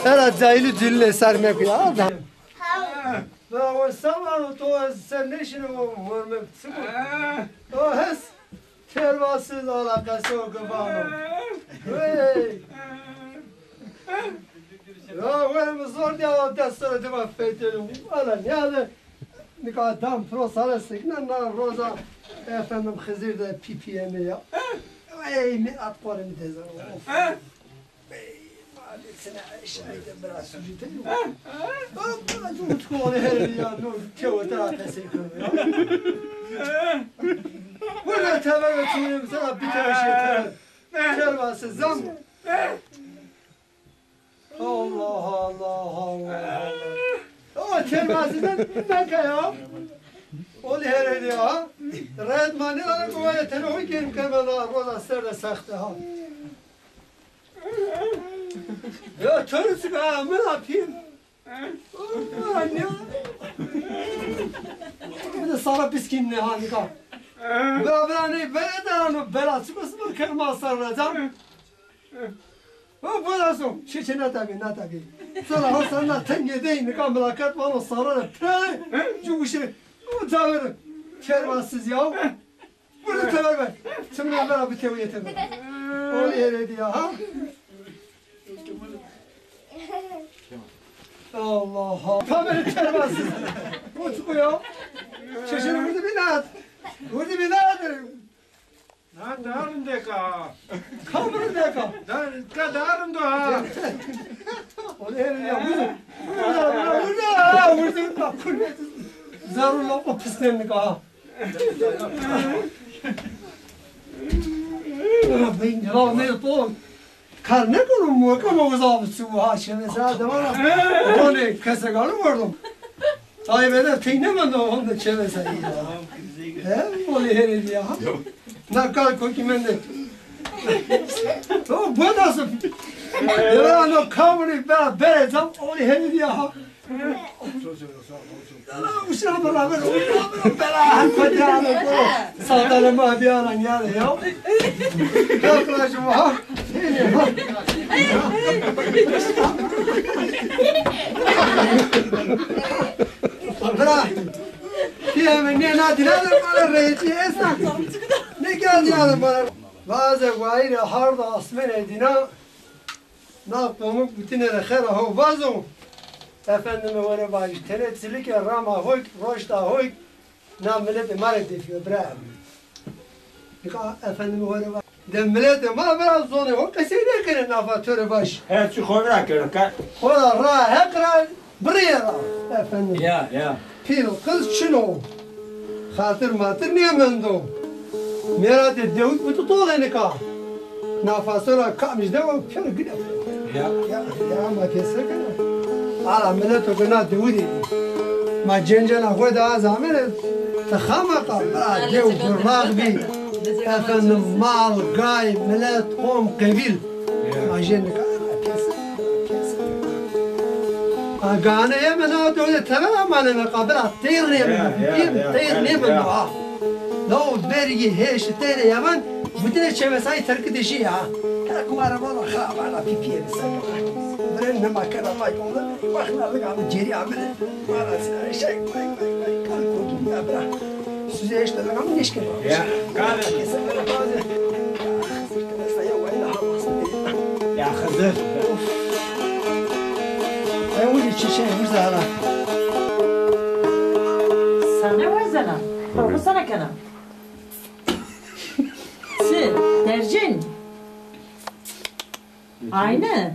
Era cahili cille sermek ya. Ben o zaman o sen ne işin o vurmak sıkı. O hes tervasız alakası o kıvanım. Hey. Ya benim zor diye o destara dima feytelim. Valla ne adı? Ne kadar dam prosara sıkınan na roza efendim Hızır da PPM ya. Ey mi at korum dezer. Sana şahide biraz sürdüm. Ben de utku her ya no teoda teşekkür ya. Burada tamam etmiyorum sana bir tane şey. Tervası zam. Allah Allah Allah. O tervasından ben ya. O her ya. Redmani ana koya teno gen kamera roza serde saxte ha. Ya törüsü ha ne yapayım? Anne. Bir de sana piskin ne hanika. Ben ne ben belası mı kırma sarılacağım. Bu nasıl? Şişe ne tabi. Sonra Hasan'la tenge değil ne kan melakat var o sarılır. Çünkü şey o tavır kervansız ya. Bunu tavır ver. Şimdi ben abi tevhiyete ver. O yere diyor ha. Allah Allah. Tavır kervansız. Bu çıkıyor. Şişenin burada bir naat. Burada bir naat. Darım deka. Kamerun deka. Darım da. O yere ya. Burada. Zarurla o pislendik ha. Ben ya ne yapalım? Kar ne konum mu? Kama uzağım su ha şimdi zaten var. O ne kasagalı vurdum. Tayyip'e teynemedi onu da çevese iyi ya. He o ne herhalde ya. Nakal kokimen de. O bu nasıl? Ya no kamerayı ben vereceğim o ne herhalde ya. Uşağı beraber beraber kocaman sağdalama bir alan yani ya. Yaklaşım ha. Bırak. Diyemin ne nadiradır bana reyti esna. Ne geldi yani bana. Bazı gayrı harda asmen edina. Naktomu bütün erkera ho bazı. Efendime vore baş tenetsilik rama hoyk roşta hoyk namlet maret defiyor bra. Dika efendime vore baş demlet ma biraz zone o kaside kere nafatör baş. Her şu kovra kırka. Kola ra hekra briyara efendim. Ya. Pil kız çino. Hatır matır niye mendo. Merat ediyut bu tutulene ka. Nafasora kamış da o pil gide. Ya ama kesek. على ملته قلنا دودي ما جنجنا خود عزامين تخمق جو الراغبي أفن مال قاي ملات قوم قبيل ما جنك قانا يمنا دودي تمام على قبل طير نيم لو بري هيش تاني يمن بدنا شمساي ترك دشيا كوارا والله خاب على بي إنما كان ما يقول وإحنا لقى من جري عمل ما رأسنا شيء قال كوكي يا برا سوزيش لقى من يشكل يا قال يا خزر أولي شيء وزارة سنة وزنا طب سنة كنا سن tercin aynı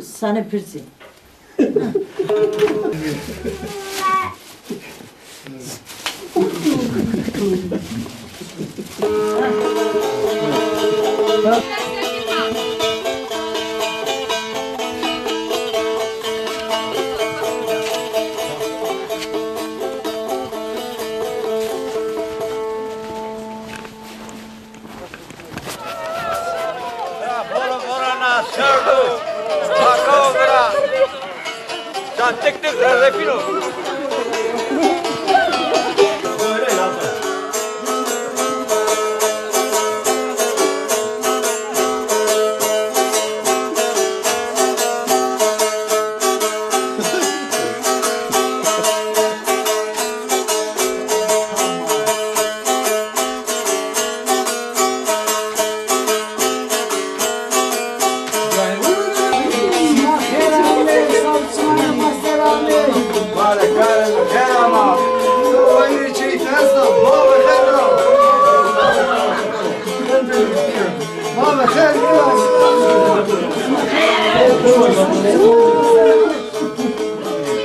sana pirsi. Tek repino.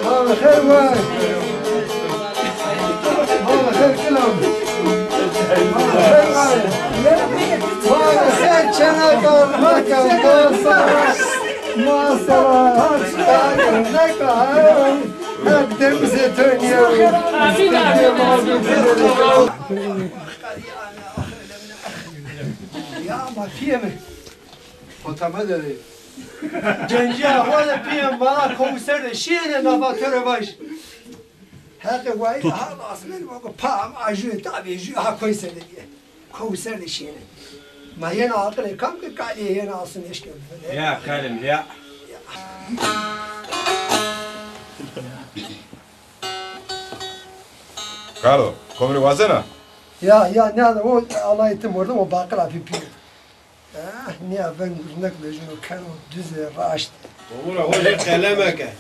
الله خير واي الله خير كلام الله خير شنك الله ما صار لك أقدم زيتونيا يا ما فيهم وتمدري جنجا ولا فيهم ما كوسر شيء نباتر باش هذا وايد هذا أصلا وقو بام أجود تابي جو ها كوسر دي كوسر شيء ما هنا عقل كم كالي هنا أصلا إيش كم يا كلم يا Carlo, come guazena? يا نهذا هو الله يتم ورده وباقي في بيو نيا بن نك بيجنو كانوا düz راشد Ora hoje كلامك يا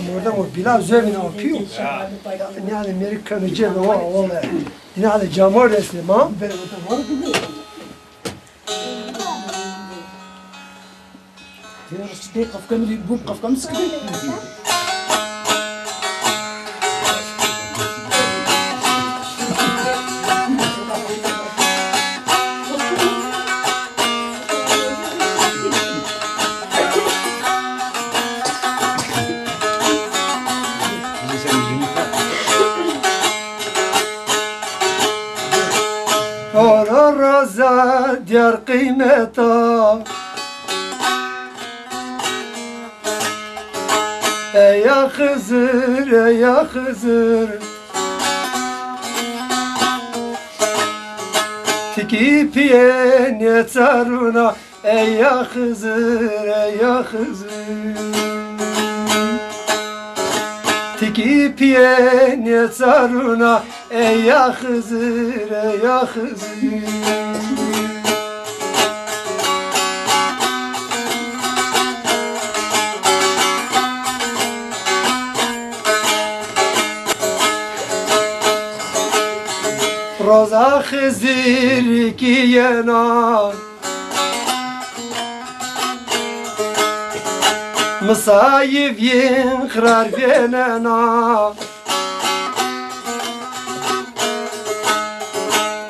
مرده وبلا زين او بيو نيا امريكان جيل هو والله نيا جامور اسمه ما Ora roza diyar kıymeta Ey ya Hızır, ey ya Hızır Tiki piye ne çaruna Ey ya Hızır, ey ya Hızır Tiki piye ne çaruna Ey ya Hızır, ey ya Hızır Roza Hızır iki yana Musayif yin kırar venena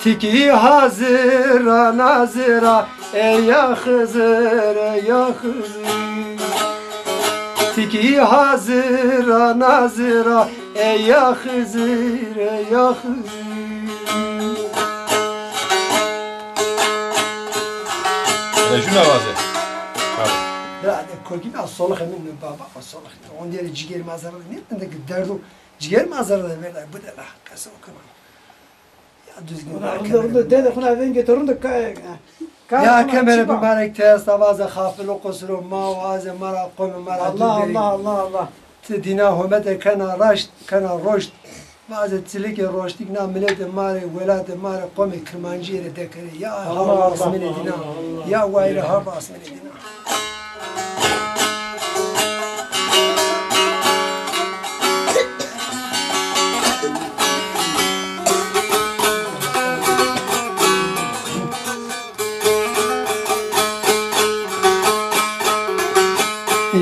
Tiki hazıra nazıra Ey ya Hızır, ey ya Hızır Tiki hazıra nazıra Ey ya Hızır, ey ya Hızır Şuna vaze. لا كوكيد الصلخ منه بابا الصلخ وان ديال الجير مازال نيت عندك داردو جير مازال ولا بدا لا كسو كمان يا دوز Dede kuna ben getirdim de يا كاميرا بمارك تاس تواز خافل وقصر ما واز مرا قوم مرا Allah تدينا همت كان رشد كان رشد واز تلك رشدك نا ملت ماري ولاد ماري قوم كرمانجير دكري يا هوا اسمني دينا يا واير هوا اسمني دينا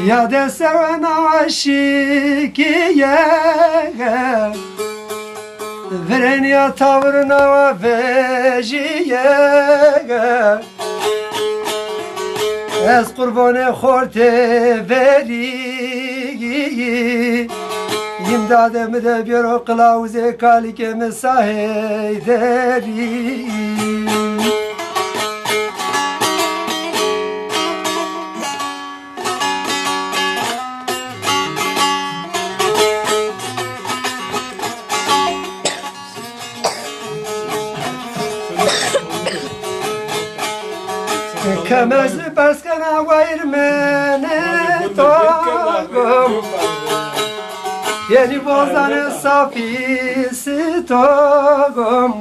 يا دسوان عشيكية فرن يا تورنا وفجية از قربان خورت بری يمدادم ده بيرو قلاوز كالك مساهي داري كمز بس كنا غير من توقم يعني بوزن صافي ستوقم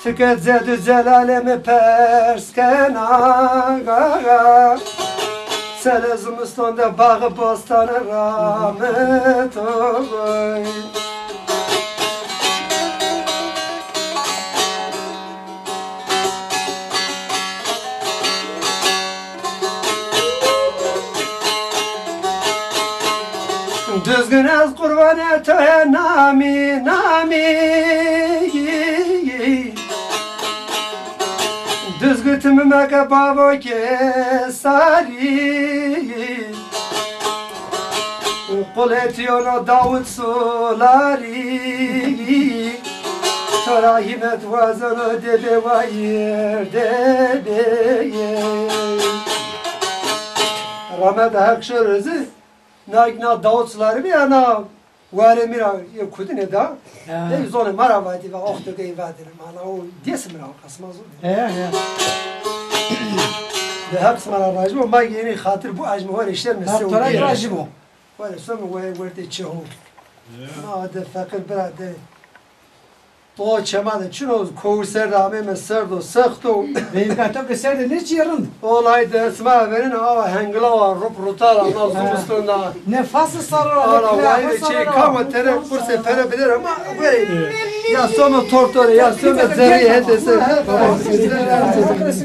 تكت زد زلالم پرس كنا سلزم استند باغ بستان رامت Düzgün az kurban toya nami Düzgün tümüme babo kesari Kul etiyor Davut sulari Tora himet vazını dede vayir dede Rahmet hakşırızı Nagna Davutsuları bir ana Vare mira kudine da Ne zone maravati ve ahtu gey vadirim ana o desim ra kasmaz o De haks mara rajmo ma yeni hatır bu ajmo var işler mesela Tora rajmo Var sonra verde çehu Na de fakir brade To çemadı çuno kovser rame mesardo saxto Benim kato que ser de ne çiğırın? Olay da esma verin ama hengla rup rutala nazumustunda Ne fasıl sarı Ara vay şey kama tere kurse pere bilir ama böyle ya sonu tortore ya sonu zeri hedese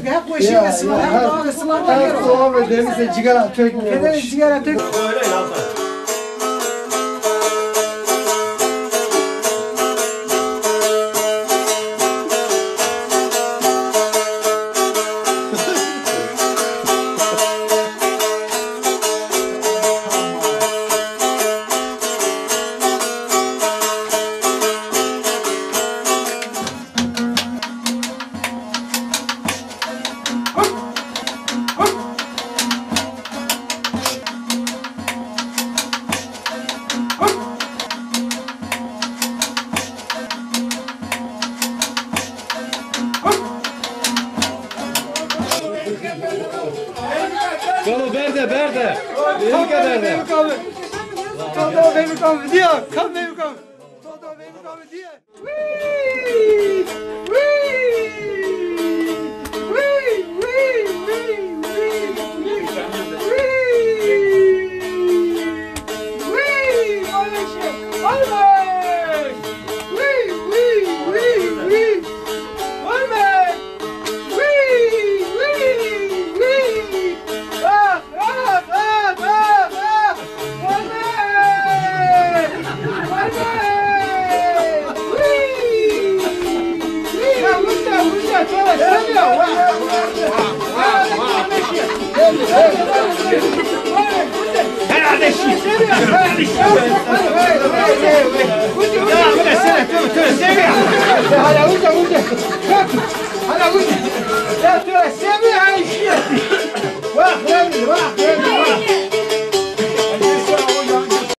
Hep bu işi esma hep daha esma da her soğuk denize cigara Kedere tökmüyor. sigara tek. Öyle yazar. Kalo berde. Ilke berde. Todo benim kavi diye, kam benim kavi. Todo benim kavi diye. Ya,